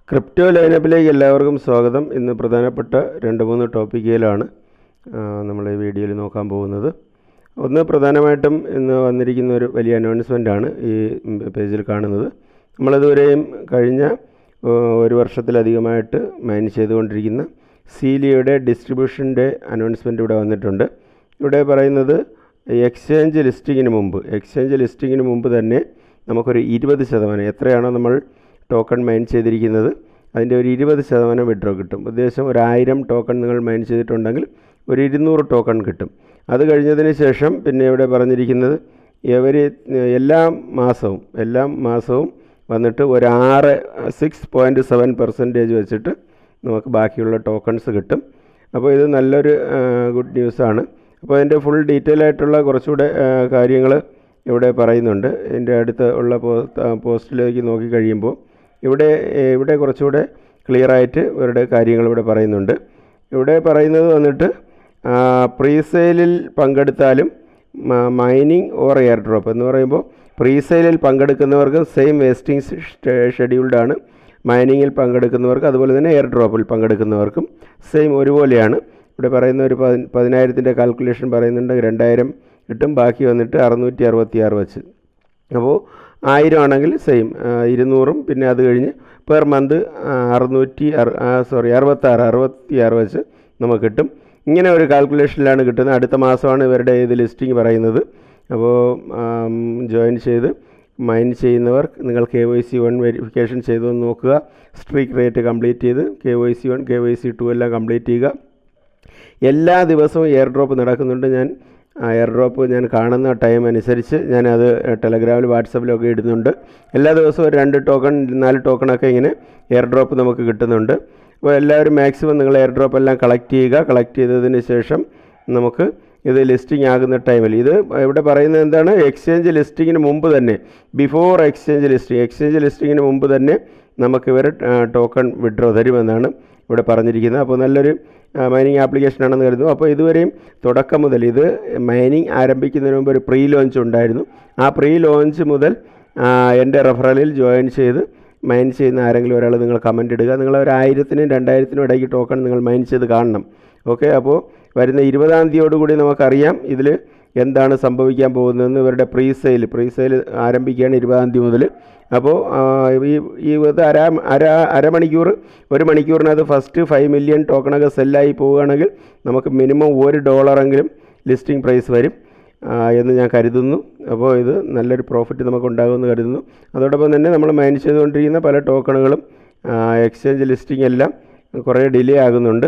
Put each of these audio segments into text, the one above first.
Crypto ലൈനപ്പിലേക്ക് എല്ലാവർക്കും സ്വാഗതം. ഇന്ന് പ്രധാനപ്പെട്ട 2-3 ടോപ്പിക്കുകളാണ് നമ്മൾ ഈ വീഡിയോയിൽ നോക്കാൻ പോകുന്നത്. ഒന്ന്, പ്രധാനമായിട്ടും ഇന്ന് വന്നിരിക്കുന്ന ഒരു വലിയ അനൗൺസ്മെൻ്റാണ് ഈ പേജിൽ കാണുന്നത്. നമ്മളിതുവരെയും കഴിഞ്ഞ ഒരു വർഷത്തിലധികമായിട്ട് മൈൻ ചെയ്തുകൊണ്ടിരിക്കുന്ന സീലിയുടെ ഡിസ്ട്രിബ്യൂഷൻ്റെ അനൗൺസ്മെൻറ്റ് ഇവിടെ വന്നിട്ടുണ്ട്. ഇവിടെ പറയുന്നത് എക്സ്ചേഞ്ച് ലിസ്റ്റിങ്ങിന് മുമ്പ് തന്നെ നമുക്കൊരു 20%, എത്രയാണോ നമ്മൾ ടോക്കൺ മൈൻ ചെയ്തിരിക്കുന്നത് അതിൻ്റെ ഒരു 20% വിഡ്രോ കിട്ടും. ഉദ്ദേശം 1000 ടോക്കൺ നിങ്ങൾ മൈൻ ചെയ്തിട്ടുണ്ടെങ്കിൽ ഒരു 200 ടോക്കൺ കിട്ടും. അത് കഴിഞ്ഞതിന് ശേഷം പിന്നെ ഇവിടെ പറഞ്ഞിരിക്കുന്നത് ഇവർ എല്ലാ മാസവും വന്നിട്ട് ഒരു 6.7% വെച്ചിട്ട് നമുക്ക് ബാക്കിയുള്ള ടോക്കൺസ് കിട്ടും. അപ്പോൾ ഇത് നല്ലൊരു ഗുഡ് ന്യൂസാണ്. അപ്പോൾ അതിൻ്റെ ഫുൾ ഡീറ്റെയിൽ ആയിട്ടുള്ള കുറച്ചുകൂടെ കാര്യങ്ങൾ ഇവിടെ പറയുന്നുണ്ട്. ഇതിൻ്റെ അടുത്ത് ഉള്ള പോസ്റ്റിലേക്ക് നോക്കിക്കഴിയുമ്പോൾ ഇവിടെ കുറച്ചുകൂടെ ക്ലിയറായിട്ട് ഇവരുടെ കാര്യങ്ങൾ ഇവിടെ പറയുന്നുണ്ട്. ഇവിടെ പറയുന്നത് വന്നിട്ട് പ്രീസെയിലിൽ പങ്കെടുത്താലും മൈനിങ് ഓർ എയർ ഡ്രോപ്പ് എന്ന് പറയുമ്പോൾ പ്രീസെയിലിൽ പങ്കെടുക്കുന്നവർക്ക് സെയിം വേസ്റ്റിംഗ് ഷെഡ്യൂൾഡാണ്. മൈനിങ്ങിൽ പങ്കെടുക്കുന്നവർക്ക് അതുപോലെ തന്നെ എയർ ഡ്രോപ്പിൽ പങ്കെടുക്കുന്നവർക്കും സെയിം ഒരുപോലെയാണ്. ഇവിടെ പറയുന്ന ഒരു 10,000 കാൽക്കുലേഷൻ പറയുന്നുണ്ട്, 2,000 കിട്ടും. ബാക്കി വന്നിട്ട് 666 വെച്ച്. അപ്പോൾ 1000 ആണെങ്കിൽ സെയിം 200, പിന്നെ അത് കഴിഞ്ഞ് പെർ മന്ത് 66 വെച്ച് നമുക്ക് കിട്ടും. ഇങ്ങനെ ഒരു കാൽക്കുലേഷനിലാണ് കിട്ടുന്നത്. അടുത്ത മാസമാണ് ഇവരുടെ ഇത് ലിസ്റ്റിംഗ് പറയുന്നത്. അപ്പോൾ ജോയിൻ ചെയ്ത് മൈൻ ചെയ്യുന്നവർ നിങ്ങൾ KYC 1 വെരിഫിക്കേഷൻ ചെയ്തതെന്ന് നോക്കുക. സ്ട്രീക്ക് റേറ്റ് കംപ്ലീറ്റ് ചെയ്ത് KYC 1 KYC 2 എല്ലാം കംപ്ലീറ്റ് ചെയ്യുക. എല്ലാ ദിവസവും എയർ ഡ്രോപ്പ് നടക്കുന്നുണ്ട്. എയർ ഡ്രോപ്പ് ഞാൻ കാണുന്ന ടൈം അനുസരിച്ച് ഞാനത് ടെലഗ്രാമിൽ വാട്സപ്പിലൊക്കെ ഇടുന്നുണ്ട്. എല്ലാ ദിവസവും 2 ടോക്കൺ 4 ടോക്കണൊക്കെ ഇങ്ങനെ എയർ ഡ്രോപ്പ് നമുക്ക് കിട്ടുന്നുണ്ട്. അപ്പോൾ എല്ലാവരും മാക്സിമം നിങ്ങൾ എയർ ഡ്രോപ്പ് എല്ലാം കളക്ട് ചെയ്തതിന് ശേഷം നമുക്ക് ഇത് ലിസ്റ്റിംഗ് ആകുന്ന ടൈമിൽ ഇത് ഇവിടെ പറയുന്നത് എന്താണ്, എക്സ്ചേഞ്ച് ലിസ്റ്റിങ്ങിന് മുമ്പ് തന്നെ, ബിഫോർ എക്സ്ചേഞ്ച് ലിസ്റ്റിങ്ങിന് മുമ്പ് തന്നെ നമുക്കിവർ ടോക്കൺ വിഡ്രോ തരുമെന്നാണ് ഇവിടെ പറഞ്ഞിരിക്കുന്നത്. അപ്പോൾ നല്ലൊരു മൈനിങ് ആപ്ലിക്കേഷനാണെന്ന് കരുതുന്നു. അപ്പോൾ ഇതുവരെയും തുടക്കം മുതൽ ഇത് മൈനിങ് ആരംഭിക്കുന്നതിന് മുമ്പ് ഒരു പ്രീ ലോഞ്ച് ഉണ്ടായിരുന്നു. ആ പ്രീ ലോഞ്ച് മുതൽ എൻ്റെ റെഫറലിൽ ജോയിൻ ചെയ്ത് മൈൻ ചെയ്യുന്ന ആരെങ്കിലും ഒരാൾ നിങ്ങൾ കമൻ്റ് ഇടുക. നിങ്ങൾ ഒരു 1000-നും 2000-നും ഇടയ്ക്ക് ടോക്കൺ നിങ്ങൾ മൈൻ ചെയ്ത് കാണണം. ഓക്കെ, അപ്പോൾ വരുന്ന 20-ം തീയതിയോടുകൂടി നമുക്കറിയാം ഇതിൽ എന്താണ് സംഭവിക്കാൻ പോകുന്നതെന്ന്. ഇവരുടെ പ്രീസെയിൽ ആരംഭിക്കുകയാണ് 20-ം തീയതി മുതൽ. അപ്പോൾ ഈ അരമണിക്കൂർ 1 മണിക്കൂറിനകത്ത് ഫസ്റ്റ് 5 മില്യൺ ടോക്കണൊക്കെ സെല്ലായി പോവുകയാണെങ്കിൽ നമുക്ക് മിനിമം $1 ലിസ്റ്റിംഗ് പ്രൈസ് വരും എന്ന് ഞാൻ കരുതുന്നു. അപ്പോൾ ഇത് നല്ലൊരു പ്രോഫിറ്റ് നമുക്കുണ്ടാകുമെന്ന് കരുതുന്നു. അതോടൊപ്പം തന്നെ നമ്മൾ മൈൻ ചെയ്തുകൊണ്ടിരിക്കുന്ന പല ടോക്കണുകളും എക്സ്ചേഞ്ച് ലിസ്റ്റിംഗ് എല്ലാം കുറേ ഡിലേ ആകുന്നുണ്ട്.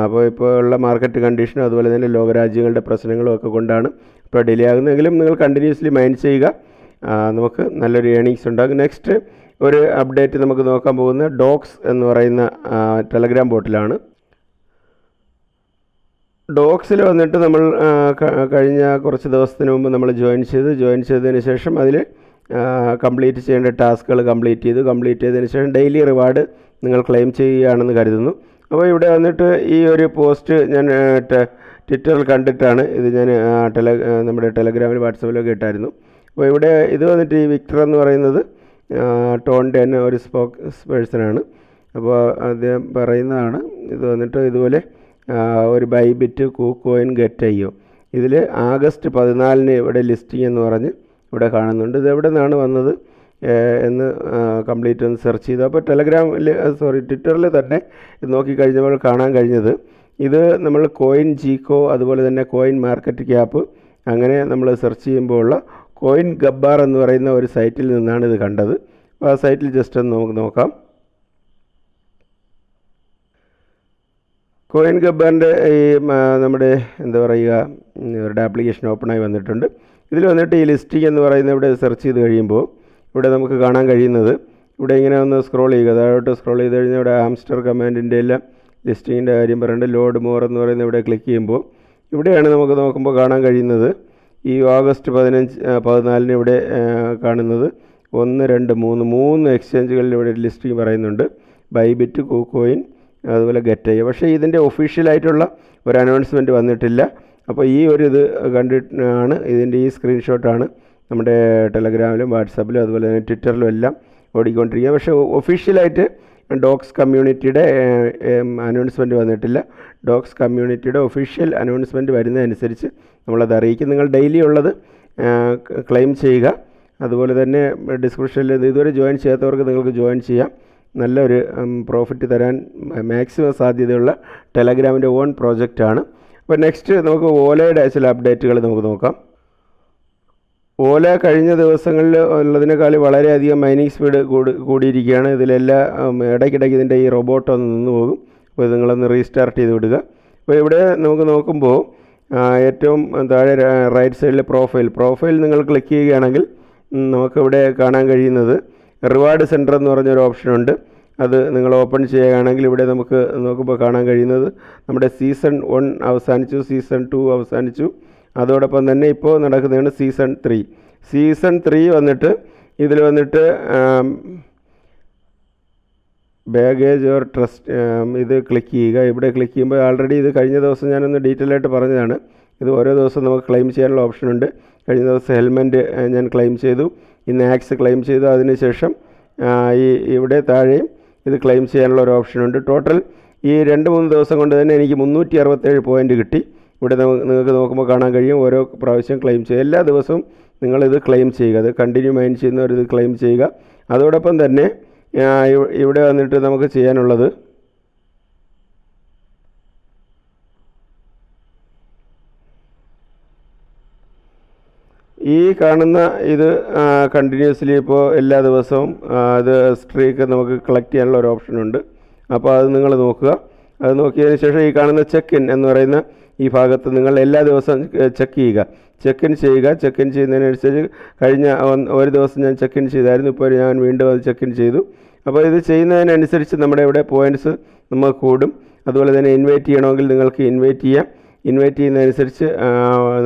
അപ്പോൾ ഇപ്പോൾ ഉള്ള മാർക്കറ്റ് കണ്ടീഷനും അതുപോലെ തന്നെ ലോകരാജ്യങ്ങളുടെ പ്രശ്നങ്ങളും ഒക്കെ കൊണ്ടാണ് ഇപ്പോൾ ഡിലേ ആകുന്നതെങ്കിലും നിങ്ങൾ കണ്ടിന്യൂസ്ലി മൈൻ ചെയ്യുക. നമുക്ക് നല്ലൊരു ഏണിങ്സ് ഉണ്ടാകും. നെക്സ്റ്റ് ഒരു അപ്ഡേറ്റ് നമുക്ക് നോക്കാൻ പോകുന്ന ഡോക്സ് എന്ന് പറയുന്ന ടെലഗ്രാം ബോട്ടിലാണ്. ഡോക്സിൽ വന്നിട്ട് നമ്മൾ കഴിഞ്ഞ കുറച്ച് ദിവസത്തിന് മുമ്പ് നമ്മൾ ജോയിൻ ചെയ്തതിന് ശേഷം അതിൽ കംപ്ലീറ്റ് ചെയ്യേണ്ട ടാസ്കുകൾ കംപ്ലീറ്റ് ചെയ്തതിന് ശേഷം ഡെയിലി റിവാർഡ് നിങ്ങൾ ക്ലെയിം ചെയ്യുകയാണെന്ന് കരുതുന്നു. അപ്പോൾ ഇവിടെ വന്നിട്ട് ഈ ഒരു പോസ്റ്റ് ഞാൻ ട്വിറ്ററിൽ കണ്ടിട്ടാണ് ഇത് ഞാൻ നമ്മുടെ ടെലഗ്രാമിൽ വാട്സപ്പിലൊക്കെ ഇട്ടായിരുന്നു. അപ്പോൾ ഇവിടെ ഇത് വന്നിട്ട് ഈ വിക്ടർ എന്ന് പറയുന്നത് ടോണിൻ്റെ തന്നെ ഒരു സ്പോക്സ് പേഴ്സണാണ്. അപ്പോൾ അദ്ദേഹം പറയുന്നതാണ് ഇത് വന്നിട്ട് ഇതുപോലെ ഒരു ബൈബിറ്റ് KuCoin Get.io ഇതിൽ August 14 ഇവിടെ ലിസ്റ്റിംഗ് എന്ന് പറഞ്ഞ് ഇവിടെ കാണുന്നുണ്ട്. ഇത് എവിടെ നിന്നാണ് വന്നത് എന്ന് കംപ്ലീറ്റ് ഒന്ന് സെർച്ച് ചെയ്തു. അപ്പോൾ ട്വിറ്ററിൽ തന്നെ ഇത് നോക്കിക്കഴിഞ്ഞപ്പോൾ കാണാൻ കഴിഞ്ഞത് ഇത് നമ്മൾ CoinGecko അതുപോലെ തന്നെ കോയിൻ മാർക്കറ്റ് ക്യാപ്പ് അങ്ങനെ നമ്മൾ സെർച്ച് ചെയ്യുമ്പോൾ ഉള്ള കോയിൻ ഗബ്ബാർ എന്ന് പറയുന്ന ഒരു സൈറ്റിൽ നിന്നാണ് ഇത് കണ്ടത്. അപ്പോൾ ആ സൈറ്റിൽ ജസ്റ്റ് ഒന്ന് നമുക്ക് നോക്കാം. കോയിൻ ഗബ്ബാറിൻ്റെ ഈ നമ്മുടെ എന്താ പറയുക ഇവരുടെ ആപ്ലിക്കേഷൻ ഓപ്പണായി വന്നിട്ടുണ്ട്. ഇതിൽ വന്നിട്ട് ഈ ലിസ്റ്റിംഗ് എന്ന് പറയുന്ന ഇവിടെ സെർച്ച് ചെയ്ത് കഴിയുമ്പോൾ ഇവിടെ നമുക്ക് കാണാൻ കഴിയുന്നത്, ഇവിടെ ഇങ്ങനെ ഒന്ന് സ്ക്രോൾ ചെയ്യുക, താഴോട്ട് സ്ക്രോൾ ചെയ്ത് കഴിഞ്ഞാൽ ഇവിടെ ആംസ്റ്റർ കമാൻഡിൻ്റെ എല്ലാം ലിസ്റ്റിങ്ങിൻ്റെ കാര്യം പറയുന്നുണ്ട്. ലോഡ് മോർ എന്ന് പറയുന്ന ഇവിടെ ക്ലിക്ക് ചെയ്യുമ്പോൾ ഇവിടെയാണ് നമുക്ക് നോക്കുമ്പോൾ കാണാൻ കഴിയുന്നത് ഈ August 14 ഇവിടെ കാണുന്നത് 1, 2, 3 എക്സ്ചേഞ്ചുകളിൽ ഇവിടെ ലിസ്റ്റിംഗ് പറയുന്നുണ്ട്. ബൈബിറ്റ്, KuCoin അതുപോലെ Get.io. പക്ഷേ ഇതിൻ്റെ ഒഫീഷ്യലായിട്ടുള്ള ഒരു അനൗൺസ്മെൻറ്റ് വന്നിട്ടില്ല. അപ്പോൾ ഈ ഒരു ഇത് കണ്ടിട്ടാണ് ഇതിൻ്റെ ഈ സ്ക്രീൻഷോട്ടാണ് നമ്മുടെ ടെലഗ്രാമിലും വാട്സാപ്പിലും അതുപോലെ തന്നെ ട്വിറ്ററിലും എല്ലാം ഓടിക്കൊണ്ടിരിക്കുക. പക്ഷേ ഒഫീഷ്യലായിട്ട് ഡോക്സ് കമ്മ്യൂണിറ്റിയുടെ അനൗൺസ്മെൻറ്റ് വന്നിട്ടില്ല. ഡോക്സ് കമ്മ്യൂണിറ്റിയുടെ ഒഫീഷ്യൽ അനൗൺസ്മെൻറ്റ് വരുന്നതനുസരിച്ച് നമ്മളത് അറിയിക്കും. നിങ്ങൾ ഡെയിലി ഉള്ളത് ക്ലെയിം ചെയ്യുക. അതുപോലെ തന്നെ ഡിസ്ക്രിപ്ഷനിൽ ഇതുവരെ ജോയിൻ ചെയ്യാത്തവർക്ക് നിങ്ങൾക്ക് ജോയിൻ ചെയ്യാം. നല്ലൊരു പ്രോഫിറ്റ് തരാൻ മാക്സിമം സാധ്യതയുള്ള ടെലഗ്രാമിൻ്റെ ഓൺ പ്രോജക്റ്റാണ്. അപ്പോൾ നെക്സ്റ്റ് നമുക്ക് ഓലയുടെ ചില അപ്ഡേറ്റുകൾ നമുക്ക് നോക്കാം. ഓല കഴിഞ്ഞ ദിവസങ്ങളിൽ ഉള്ളതിനേക്കാൾ വളരെയധികം മൈനിങ് സ്പീഡ് കൂടിയിരിക്കുകയാണ്. ഇതിലെല്ലാം ഇടയ്ക്കിടയ്ക്ക് ഇതിൻ്റെ ഈ റോബോട്ട് ഒന്ന് നിന്ന് പോകും. അപ്പോൾ ഇത് നിങ്ങളൊന്ന് റീസ്റ്റാർട്ട് ചെയ്ത് വിടുക. അപ്പോൾ ഇവിടെ നമുക്ക് നോക്കുമ്പോൾ ഏറ്റവും താഴെ റൈറ്റ് സൈഡിൽ പ്രൊഫൈൽ നിങ്ങൾ ക്ലിക്ക് ചെയ്യുകയാണെങ്കിൽ നമുക്കിവിടെ കാണാൻ കഴിയുന്നത് റിവാർഡ് സെൻറ്റർ എന്ന് പറഞ്ഞൊരു ഓപ്ഷനുണ്ട്. അത് നിങ്ങൾ ഓപ്പൺ ചെയ്യുകയാണെങ്കിൽ ഇവിടെ നമുക്ക് നോക്കുമ്പോൾ കാണാൻ കഴിയുന്നത് നമ്മുടെ സീസൺ 1 അവസാനിച്ചു, സീസൺ 2 അവസാനിച്ചു. അതോടൊപ്പം തന്നെ ഇപ്പോൾ നടക്കുന്നതാണ് സീസൺ 3. സീസൺ 3 വന്നിട്ട് ഇതിൽ വന്നിട്ട് ബാഗേജ് ഓർ ട്രസ്റ്റ് ഇത് ക്ലിക്ക് ചെയ്യുക. ഇവിടെ ക്ലിക്ക് ചെയ്യുമ്പോൾ ആൾറെഡി ഇത് കഴിഞ്ഞ ദിവസം ഞാനൊന്ന് ഡീറ്റെയിൽ ആയിട്ട് പറഞ്ഞതാണ്. ഇത് ഓരോ ദിവസവും നമുക്ക് ക്ലെയിം ചെയ്യാനുള്ള ഓപ്ഷനുണ്ട്. കഴിഞ്ഞ ദിവസം ഹെൽമെറ്റ് ഞാൻ ക്ലെയിം ചെയ്തു, ഇന്ന് ആക്സ് ക്ലെയിം ചെയ്തു. അതിനുശേഷം ഇവിടെ താഴെയും ഇത് ക്ലെയിം ചെയ്യാനുള്ള ഒരു ഓപ്ഷനുണ്ട്. ടോട്ടൽ ഈ 2-3 ദിവസം കൊണ്ട് തന്നെ എനിക്ക് 367 പോയിൻ്റ് കിട്ടി. ഇവിടെ നിങ്ങൾക്ക് നോക്കുമ്പോൾ കാണാൻ കഴിയും ഓരോ പ്രാവശ്യം ക്ലെയിം ചെയ്യുക. എല്ലാ ദിവസവും നിങ്ങളിത് ക്ലെയിം ചെയ്യുക. അത് കണ്ടിന്യൂ മൈൻ ചെയ്യുന്നവർ ഇത് ക്ലെയിം ചെയ്യുക. അതോടൊപ്പം തന്നെ ഇവിടെ വന്നിട്ട് നമുക്ക് ചെയ്യാനുള്ളത് ഈ കാണുന്ന ഇത് കണ്ടിന്യൂസ്ലി ഇപ്പോൾ എല്ലാ ദിവസവും ഇത് സ്ട്രീക്ക് നമുക്ക് കളക്ട് ചെയ്യാനുള്ള ഒരു ഓപ്ഷനുണ്ട്. അപ്പോൾ അത് നിങ്ങൾ നോക്കുക. അത് നോക്കിയതിന് ശേഷം ഈ കാണുന്ന ചെക്ക് ഇൻ എന്ന് പറയുന്ന ഈ ഭാഗത്ത് നിങ്ങൾ എല്ലാ ദിവസവും ചെക്ക് ചെയ്യുക. ചെക്ക് ഇൻ ചെയ്യുന്നതിനനുസരിച്ച് കഴിഞ്ഞ ഒരു ദിവസം ഞാൻ ചെക്ക് ഇൻ ചെയ്തായിരുന്നു. ഇപ്പോൾ ഞാൻ വീണ്ടും അത് ചെക്ക് ഇൻ ചെയ്തു. അപ്പോൾ ഇത് ചെയ്യുന്നതിനനുസരിച്ച് നമ്മുടെ ഇവിടെ പോയിൻറ്റ്സ് നമുക്ക് കൂടും. അതുപോലെ തന്നെ ഇൻവൈറ്റ് ചെയ്യണമെങ്കിൽ നിങ്ങൾക്ക് ഇൻവൈറ്റ് ചെയ്യാം. ഇൻവൈറ്റ് ചെയ്യുന്നതനുസരിച്ച്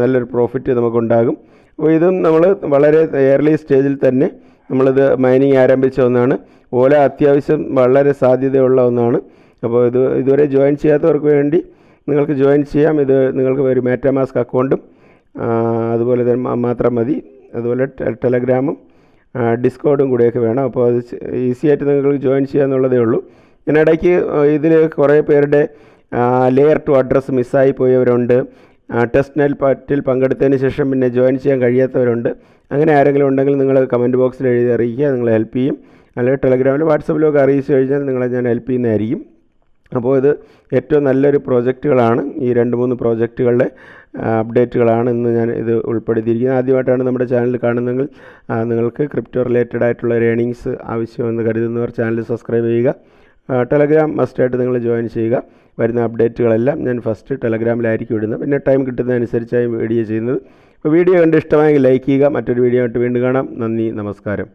നല്ലൊരു പ്രോഫിറ്റ് നമുക്കുണ്ടാകും. അപ്പോൾ ഇതും നമ്മൾ വളരെ ഏർലി സ്റ്റേജിൽ തന്നെ നമ്മളിത് മൈനിങ് ആരംഭിച്ച ഒന്നാണ്. ഓല അത്യാവശ്യം വളരെ സാധ്യതയുള്ള ഒന്നാണ്. അപ്പോൾ ഇതുവരെ ജോയിൻ ചെയ്യാത്തവർക്ക് വേണ്ടി നിങ്ങൾക്ക് ജോയിൻ ചെയ്യാം. ഇത് നിങ്ങൾക്ക് ഒരു മെറ്റാമാസ്ക് അക്കൗണ്ടും അതുപോലെ തന്നെ മാത്രം മതി. അതുപോലെ ടെലഗ്രാമും ഡിസ്കോഡും കൂടെയൊക്കെ വേണം. അപ്പോൾ അത് ഈസി ആയിട്ട് നിങ്ങൾക്ക് ജോയിൻ ചെയ്യാമെന്നുള്ളതേ ഉള്ളൂ. ഇതിനിടയ്ക്ക് ഇതിൽ കുറേ പേരുടെ ലെയർ 2 അഡ്രസ്സ് മിസ്സായി പോയവരുണ്ട്. ടെസ്റ്റ് നെറ്റിൽ പങ്കെടുത്തതിന് ശേഷം പിന്നെ ജോയിൻ ചെയ്യാൻ കഴിയാത്തവരുണ്ട്. അങ്ങനെ ആരെങ്കിലും ഉണ്ടെങ്കിൽ നിങ്ങൾ കമൻറ്റ് ബോക്സിൽ എഴുതി അറിയിക്കുക. നിങ്ങളെ ഹെൽപ്പ് ചെയ്യും. അല്ലെങ്കിൽ ടെലഗ്രാമിൽ വാട്സപ്പിലൊക്കെ അറിയിച്ചു കഴിഞ്ഞാൽ നിങ്ങളെ ഞാൻ ഹെൽപ്പ് ചെയ്യുന്നതായിരിക്കും. അപ്പോൾ ഇത് ഏറ്റവും നല്ലൊരു പ്രോജക്റ്റുകളാണ്. ഈ 2-3 പ്രോജക്റ്റുകളുടെ അപ്ഡേറ്റുകളാണ് ഇന്ന് ഞാൻ ഇത് ഉൾപ്പെടുത്തിയിരിക്കുന്നത്. ആദ്യമായിട്ടാണ് നമ്മുടെ ചാനൽ കാണുന്നതെങ്കിൽ നിങ്ങൾക്ക് ക്രിപ്റ്റോ റിലേറ്റഡ് ആയിട്ടുള്ള ഒരു ഏണിങ്സ് ആവശ്യമെന്ന് കരുതുന്നവർ ചാനൽ സബ്സ്ക്രൈബ് ചെയ്യുക. ടെലഗ്രാം മസ്റ്റായിട്ട് നിങ്ങൾ ജോയിൻ ചെയ്യുക. വരുന്ന അപ്ഡേറ്റുകളെല്ലാം ഞാൻ ഫസ്റ്റ് ടെലഗ്രാമിലായിരിക്കും ഇടുന്നത്. പിന്നെ ടൈം കിട്ടുന്നതനുസരിച്ചായി വീഡിയോ ചെയ്യുന്നത്. അപ്പോൾ വീഡിയോ കണ്ട് ഇഷ്ടമായെങ്കിൽ ലൈക്ക് ചെയ്യുക. മറ്റൊരു വീഡിയോ ആയിട്ട് വീണ്ടും കാണാം. നന്ദി, നമസ്കാരം.